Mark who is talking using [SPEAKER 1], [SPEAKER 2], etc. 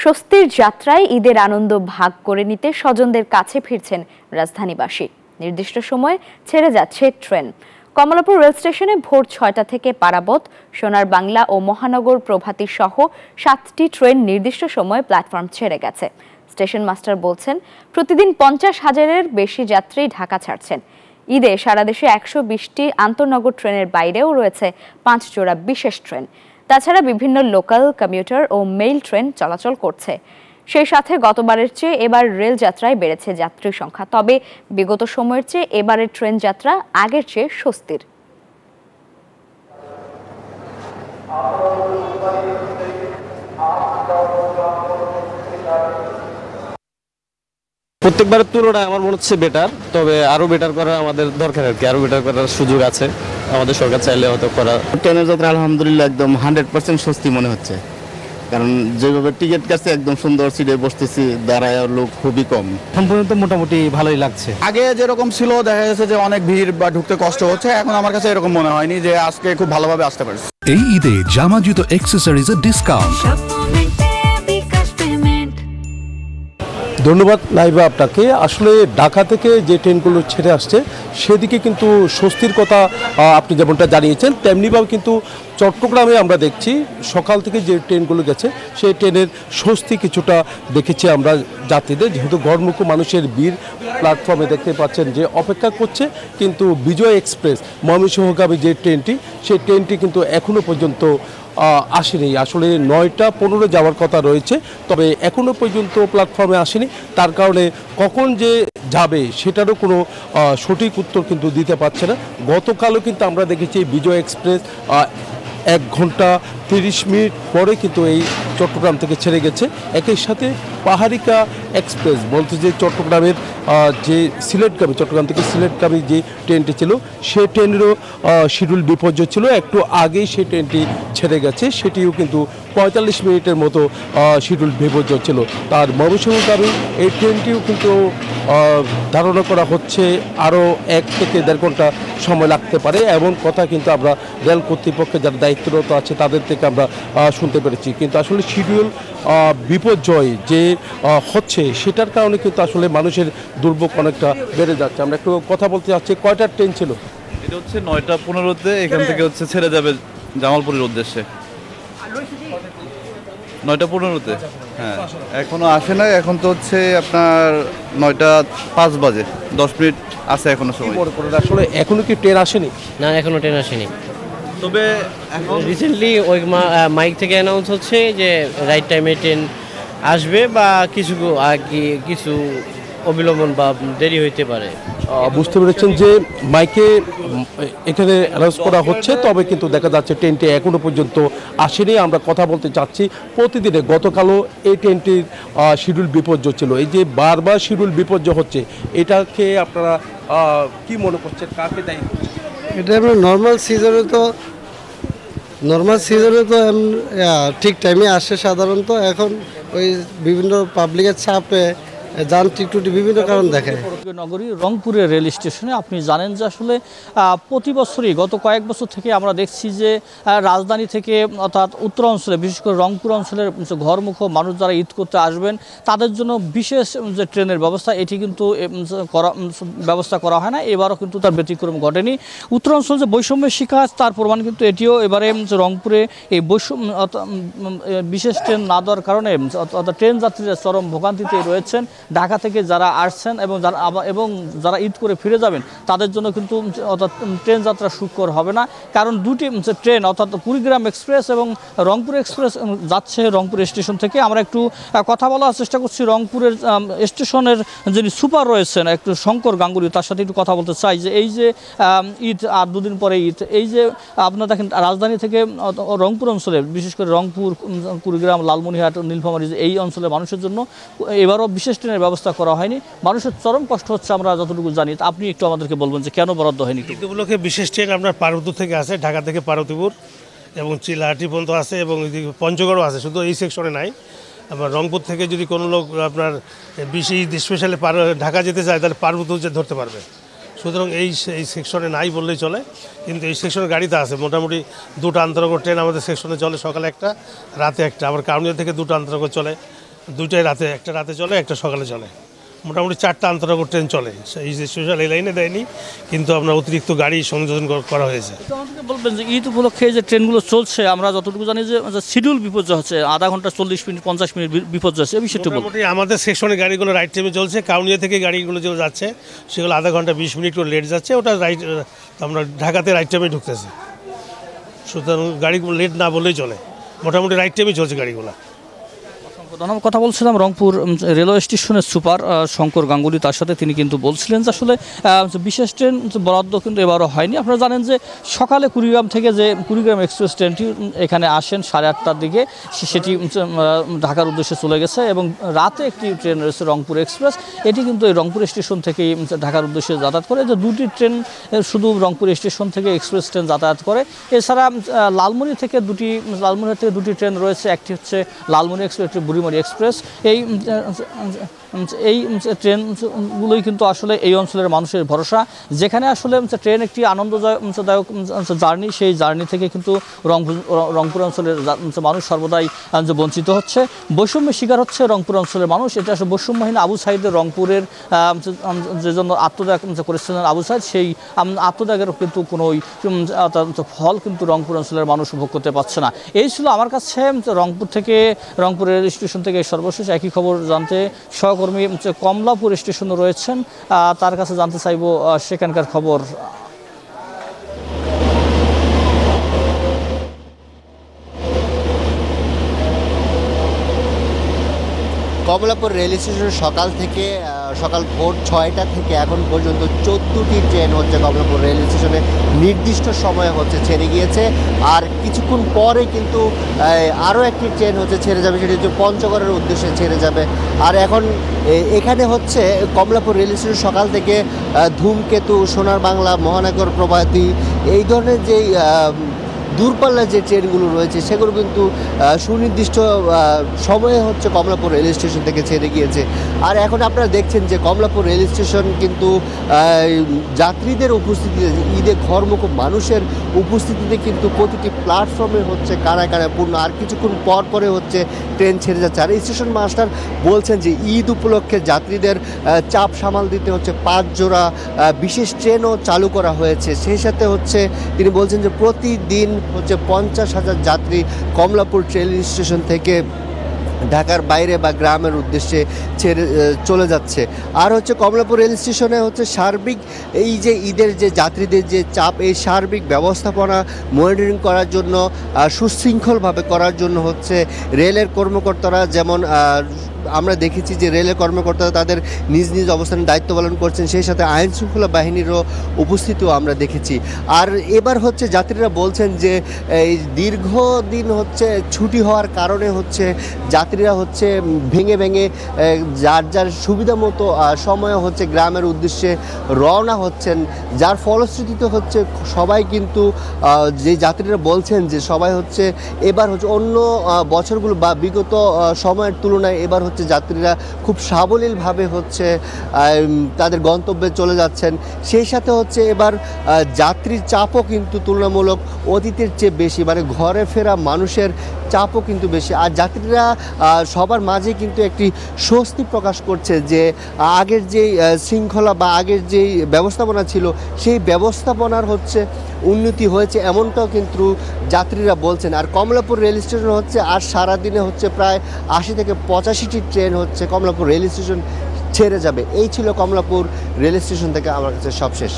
[SPEAKER 1] স্বস্তির যাত্রায় ঈদের আনন্দ ভাগ করে নিতে স্বজনদের কাছে ফিরছেন রাজধানীবাসী। নির্দিষ্ট সময়ে ছেড়ে যাচ্ছে ট্রেন। কমলাপুর রেল স্টেশনে ভোর ৬টা থেকে পারাবত, সোনার বাংলা ও মহানগর প্রভাতী সহ ৭টি ট্রেন নির্দিষ্ট সময়ে প্ল্যাটফর্ম ছেড়ে গেছে। স্টেশন মাস্টার বলছেন, প্রতিদিন ৫০,০০০-এর বেশি যাত্রী ঢাকা ছাড়ছেন। ঈদে সারা দেশে ১২০টি আন্তঃনগর ট্রেনের বাইরেও রয়েছে ৫ জোড়া বিশেষ ট্রেন। তাছাড়া বিভিন্ন লোকাল, কমিউটার ও মেইল ট্রেন চলাচল করছে। সেই সাথে গতবারের চেয়ে এবার রেল যাত্রায় বেড়েছে যাত্রী সংখ্যা। তবে বিগত সময়ের চেয়ে এবারের ট্রেন যাত্রা আগের চেয়ে স্বস্তির।
[SPEAKER 2] প্রত্যেকবারের তুলনায় আমার মনে হচ্ছে বেটার, তবে আরো বেটার করার আমাদের দরকার আর কি। আরো বেটার করার সুযোগ আছে, আমাদের সরকার চাইলে হয়তো করা।
[SPEAKER 3] ট্রেনের যাত্রা আলহামদুলিল্লাহ একদম 100% স্বস্তি মনে হচ্ছে, কারণ যেভাবে টিকিট কাটছে একদম সুন্দর সিটে বসতেছি, দাঁড়ায় লোক খুবই কম।
[SPEAKER 4] সম্পূর্ণ মোটামুটি ভালোই লাগছে।
[SPEAKER 5] আগে যেরকম ছিল দেখা গেছে যে অনেক ভিড় বা ঢুকতে কষ্ট হচ্ছে, এখন আমার কাছে এরকম মনে হয়নি যে আজকে খুব ভালোভাবে আসতে পারছি।
[SPEAKER 6] এই ঈদে জামা জুতো অ্যাক্সেসরিজের ডিসকাউন্ট।
[SPEAKER 7] ধন্যবাদ লাইভা আপনাকে। আসলে ঢাকা থেকে যে ট্রেনগুলো ছেড়ে আসছে সেদিকে কিন্তু স্বস্তির কথা আপনি যেমনটা জানিয়েছেন, তেমনিভাবে কিন্তু চট্টগ্রামে আমরা দেখছি সকাল থেকে যে ট্রেনগুলো গেছে সেই ট্রেনের স্বস্তি কিছুটা দেখেছি আমরা যাত্রীদের। যেহেতু ঘরমুখো মানুষের ভিড় প্ল্যাটফর্মে দেখতে পাচ্ছেন যে অপেক্ষা করছে, কিন্তু বিজয় এক্সপ্রেস ময়মনসিংহগামী যে ট্রেনটি সেই ট্রেনটি কিন্তু এখনও পর্যন্ত আসেনি। আসলে 9টা 15 যাওয়ার কথা রয়েছে, তবে এখনও পর্যন্ত প্ল্যাটফর্মে আসেনি। তার কারণে কখন যে যাবে সেটারও কোনো সঠিক উত্তর কিন্তু দিতে পারছে না। গতকালও কিন্তু আমরা দেখেছি বিজয় এক্সপ্রেস 1 ঘন্টা 30 মিনিট পরে কিন্তু এই চট্টগ্রাম থেকে ছেড়ে গেছে। একই সাথে পাহাড়িকা এক্সপ্রেস বলতে যে চট্টগ্রামের যে সিলেটগামী, চট্টগ্রাম থেকে সিলেটগামী যে ট্রেনটি ছিল সেই ট্রেনেরও শিডিউল বিপর্যয় ছিল। একটু আগেই সেই ট্রেনটি ছেড়ে গেছে, সেটিও কিন্তু 45 মিনিটের মতো শিডিউল বিপর্যয় ছিল। তার ময়মনসিংহগামী এই ট্রেনটিও কিন্তু ধারণা করা হচ্ছে আরও 1 থেকে 1.5 ঘন্টা সময় লাগতে পারে, এমন কথা কিন্তু আমরা রেল কর্তৃপক্ষের যারা দায়িত্বরত আছে তাদের থেকে আমরা শুনতে পেরেছি। কিন্তু আসলে শিডিউল বিপর্যয় যে হচ্ছে সেটার কারণে কিন্তু আসলে মানুষের দুর্ভোগ অনেকটা বেড়ে যাচ্ছে। আমরা একটু কথা বলতে চাচ্ছি, কয়টা ট্রেন ছিল?
[SPEAKER 8] এটা হচ্ছে 9টা 15-তে, এখান থেকে হচ্ছে ছেড়ে যাবে জামালপুরের উদ্দেশ্যে। 9টা 15-তে, হ্যাঁ এখনো আসে না। এখন তো হচ্ছে আপনার 9টা 5 বাজে, 10 মিনিট আছে এখনো সময়।
[SPEAKER 7] আসলে এখনো কি ট্রেন আসেনি?
[SPEAKER 9] না, এখনো ট্রেন আসেনি।
[SPEAKER 8] তবে এখন
[SPEAKER 9] রিসেন্টলি ওই মাইক থেকে অ্যানাউন্স হচ্ছে যে রাইট টাইমে ট্রেন আসবে বা কিছু অবিলম্বন বা দেরি হইতে পারে।
[SPEAKER 7] বুঝতে পেরেছেন যে মাইকে এখানে অ্যানাউন্স করা হচ্ছে, তবে কিন্তু দেখা যাচ্ছে ট্রেনটি এখনো পর্যন্ত আসেনি। আমরা কথা বলতে চাচ্ছি প্রতিদিনে, গতকালও এই ট্রেনটির শিডিউল বিপর্যয় ছিল। এই যে বারবার শিডিউল বিপর্যয় হচ্ছে, এটাকে আপনারা কি মনে করছেন, কাকে দায়ী করছেন?
[SPEAKER 4] এটা নর্মাল সিজনে তো ঠিক টাইমে আসে সাধারণত। এখন ওই বিভিন্ন পাবলিকের চাপে যান্ত্রিক ত্রুটি বিভিন্ন কারণ দেখায়।
[SPEAKER 10] নগরী রংপুরের রেল স্টেশনে আপনি জানেন যে আসলে প্রতি বছরই গত কয়েক বছর থেকে আমরা দেখছি যে রাজধানী থেকে অর্থাৎ উত্তর অঞ্চলে, বিশেষ করে রংপুর অঞ্চলের ঘরমুখো মানুষ যারা ঈদ করতে আসবেন তাদের জন্য বিশেষ যে ট্রেনের ব্যবস্থা, এটি কিন্তু ব্যবস্থা করা হয় না। এবারও কিন্তু তার ব্যতিক্রম ঘটেনি। উত্তর অঞ্চল যে বৈষম্যের শিকার তার প্রমাণ কিন্তু এটিও এবারে রংপুরে এই বৈষম্য বিশেষ ট্রেন না দেওয়ার কারণে অর্থাৎ ট্রেন যাত্রীরা চরম ভোগান্তিতে রয়েছেন। ঢাকা থেকে যারা আসছেন এবং যারা ঈদ করে ফিরে যাবেন তাদের জন্য কিন্তু অর্থাৎ ট্রেন যাত্রা সুখকর হবে না, কারণ দুটি ট্রেন অর্থাৎ কুড়িগ্রাম এক্সপ্রেস এবং রংপুর এক্সপ্রেস যাচ্ছে রংপুর স্টেশন থেকে। আমরা একটু কথা বলার চেষ্টা করছি রংপুরের স্টেশনের যিনি সুপার রয়েছেন একটু শঙ্কর গাঙ্গুলি, তার সাথে একটু কথা বলতে চাই যে এই যে ঈদ আর 2 দিন পরে ঈদ, এই যে আপনারা দেখেন রাজধানী থেকে রংপুর অঞ্চলে, বিশেষ করে রংপুর, কুড়িগ্রাম, লালমনিরহাট, নীলফামারী এই অঞ্চলের মানুষের জন্য এবারও বিশেষ ট্রেনের ব্যবস্থা করা হয়নি। মানুষের চরম কষ্ট হচ্ছে আমরা যতটুকু জানি। আপনি একটু আমাদেরকে বলবেন যে কেন বরাদ্দ হয়নি?
[SPEAKER 11] ঈদ উপলক্ষে বিশেষ ট্রেন আপনার পার্বতীপুর থেকে আছে, ঢাকা থেকে পার্বতীপুর এবং চিলাহাটি পর্যন্ত আছে এবং পঞ্চগড়ও আছে, শুধু এই সেকশনে নাই। আবার রংপুর থেকে যদি কোনো লোক আপনার ঈদ স্পেশালি ঢাকা যেতে চায় তাহলে পার্বতীপুর ধরতে পারবে। সুতরাং এই সেকশনে নাই বললেই চলে, কিন্তু এই সেকশনের গাড়িতে আছে। মোটামুটি 2টা আন্তনগর ট্রেন আমাদের সেকশনে চলে, সকালে একটা, রাতে একটা। আবার কাউনিয়া থেকে 2টা আন্তনগর চলে, দুইটাই রাতে, একটা রাতে চলে, একটা সকালে চলে। মোটামুটি 4টা আন্তনগর ট্রেন চলে। এই যে স্পেশাল এই লাইনে দেয়নি, কিন্তু আপনার অতিরিক্ত গাড়ি সংযোজন করা হয়েছে।
[SPEAKER 10] আমাদেরকে বলবেন যে ঈদ উপলক্ষে যে ট্রেনগুলো চলছে, আমরা যতটুকু জানি যে শিডিউল বিপর্যয় হচ্ছে, আধা ঘন্টা 40 মিনিট 50 মিনিট বিপর্যয় হচ্ছে, এই বিষয়টা বলুন।
[SPEAKER 11] মোটামুটি আমাদের সেকশনে গাড়িগুলো রাইট টাইমে চলছে। কাউনিয়া থেকে গাড়িগুলো যে যাচ্ছে সেগুলো আধা ঘন্টা 20 মিনিট করে লেট যাচ্ছে, ওটা রাইট আমরা ঢাকাতে রাইট টাইমে ঢুকতেছে। সুতরাং গাড়িগুলো লেট না বললেই চলে, মোটামুটি রাইট টাইমে চলছে গাড়িগুলো।
[SPEAKER 10] কথা বলছিলাম রংপুর রেলওয়ে স্টেশনের সুপার শঙ্কর গাঙ্গুলি, তার সাথে তিনি কিন্তু বলছিলেন যে আসলে বিশেষ ট্রেন বরাদ্দ কিন্তু এবারও হয়নি। আপনারা জানেন যে সকালে কুড়িগ্রাম থেকে যে কুড়িগ্রাম এক্সপ্রেস ট্রেনটি এখানে আসেন 8:30টার দিকে, সেটি ঢাকার উদ্দেশ্যে চলে গেছে, এবং রাতে একটি ট্রেন রয়েছে রংপুর এক্সপ্রেস, এটি কিন্তু এই রংপুর স্টেশন থেকেই ঢাকার উদ্দেশ্যে যাতায়াত করে। যে দুটি ট্রেন শুধু রংপুর স্টেশন থেকে এক্সপ্রেস ট্রেন যাতায়াত করে। এছাড়া লালমনি থেকে দুটি ট্রেন রয়েছে, একটি হচ্ছে লালমনি এক্সপ্রেস, একটি বুড়িমারি এক্সপ্রেস। এই ট্রেনগুলোই কিন্তু আসলে এই অঞ্চলের মানুষের ভরসা। যেখানে আসলে ট্রেন একটি আনন্দদায়ক জার্নি, সেই জার্নি থেকে কিন্তু রংপুর অঞ্চলের মানুষ সর্বদাই বঞ্চিত হচ্ছে, বৈষম্যের শিকার হচ্ছে রংপুর অঞ্চলের মানুষ। এটা আসলে বৈষম্যহীন আবু সাইদের রংপুরের যে জন্য আত্মত্যাগ করেছিলেন আবু সাইদ, সেই আত্মত্যাগের কিন্তু কোনো ফল কিন্তু রংপুর অঞ্চলের মানুষ উপভোগ করতে পারছে না। এই ছিল আমার কাছে রংপুর রেল স্টেশন থেকে সর্বশেষ। একই খবর জানতে সহকর্মী কমলাপুর স্টেশনে রয়েছেন, তার কাছে জানতে চাইব সেখানকার খবর।
[SPEAKER 12] কমলাপুর রেল স্টেশন সকাল ভোর 6টা থেকে এখন পর্যন্ত 14টি ট্রেন হচ্ছে কমলাপুর রেল স্টেশনে নির্দিষ্ট সময়ে হচ্ছে ছেড়ে গিয়েছে। আর কিছুক্ষণ পরে কিন্তু আরও একটি ট্রেন হচ্ছে ছেড়ে যাবে, সেটি হচ্ছে পঞ্চগড়ের উদ্দেশ্যে ছেড়ে যাবে। আর এখন এখানে হচ্ছে কমলাপুর রেল স্টেশন সকাল থেকে ধূমকেতু, সোনার বাংলা, মহানগর প্রভাতী, এই ধরনের যেই দূরপাল্লার যে ট্রেনগুলো রয়েছে সেগুলো কিন্তু সুনির্দিষ্ট সময়ে হচ্ছে কমলাপুর রেল স্টেশন থেকে ছেড়ে গিয়েছে। আর এখন আপনারা দেখছেন যে কমলাপুর রেল স্টেশন কিন্তু যাত্রীদের উপস্থিতিতে, ঈদে ঘরমুখ মানুষের উপস্থিতিতে কিন্তু প্রতিটি প্ল্যাটফর্মে হচ্ছে কানায় কানায় পূর্ণ। আর কিছুক্ষণ পরে হচ্ছে ট্রেন ছেড়ে যাচ্ছে। আর স্টেশন মাস্টার বলছেন যে ঈদ উপলক্ষে যাত্রীদের চাপ সামাল দিতে হচ্ছে 5 জোড়া বিশেষ ট্রেনও চালু করা হয়েছে। সেই সাথে হচ্ছে তিনি বলছেন যে প্রতিদিন হচ্ছে 50,000 যাত্রী কমলাপুর ট্রেন স্টেশন থেকে ঢাকার বাইরে বা গ্রামের উদ্দেশ্যে চলে যাচ্ছে। আর হচ্ছে কমলাপুর রেল স্টেশনে হচ্ছে সার্বিক এই যে ঈদের যে যাত্রীদের যে চাপ, এই সার্বিক ব্যবস্থাপনা মনিটরিং করার জন্য, সুশৃঙ্খলভাবে করার জন্য হচ্ছে রেলের কর্মকর্তারা, যেমন আমরা দেখেছি যে রেলের কর্মকর্তারা তাদের নিজ নিজ অবস্থানে দায়িত্ব পালন করছেন, সেই সাথে আইন শৃঙ্খলা বাহিনীরও উপস্থিতিও আমরা দেখেছি। আর এবার হচ্ছে যাত্রীরা বলছেন যে এই দীর্ঘদিন হচ্ছে ছুটি হওয়ার কারণে হচ্ছে যাত্রীরা হচ্ছে ভেঙে যার সুবিধা মতো সময়ে হচ্ছে গ্রামের উদ্দেশ্যে রওনা হচ্ছেন, যার ফলশ্রুতিতে হচ্ছে সবাই কিন্তু যে যাত্রীরা বলছেন যে সবাই হচ্ছে এবার হচ্ছে অন্য বছরগুলো বা বিগত সময়ের তুলনায় এবার হচ্ছে যাত্রীরা খুব সাবলীলভাবে হচ্ছে তাদের গন্তব্যে চলে যাচ্ছেন। সেই সাথে হচ্ছে এবার যাত্রীর চাপও কিন্তু তুলনামূলক অতীতের চেয়ে বেশি, মানে ঘরে ফেরা মানুষের চাপও কিন্তু বেশি। আর যাত্রীরা সবার মাঝে কিন্তু একটি স্বস্তি প্রকাশ করছে যে আগের যেই শৃঙ্খলা বা আগের যেই ব্যবস্থাপনা ছিল সেই ব্যবস্থাপনার হচ্ছে উন্নতি হয়েছে, এমনটাও কিন্তু যাত্রীরা বলছেন। আর কমলাপুর রেল স্টেশন হচ্ছে আর সারাদিনে হচ্ছে প্রায় 80 থেকে 85টি ট্রেন হচ্ছে কমলাপুর রেল স্টেশন ছেড়ে যাবে। এই ছিল কমলাপুর রেল স্টেশন থেকে আমার কাছে সবশেষ।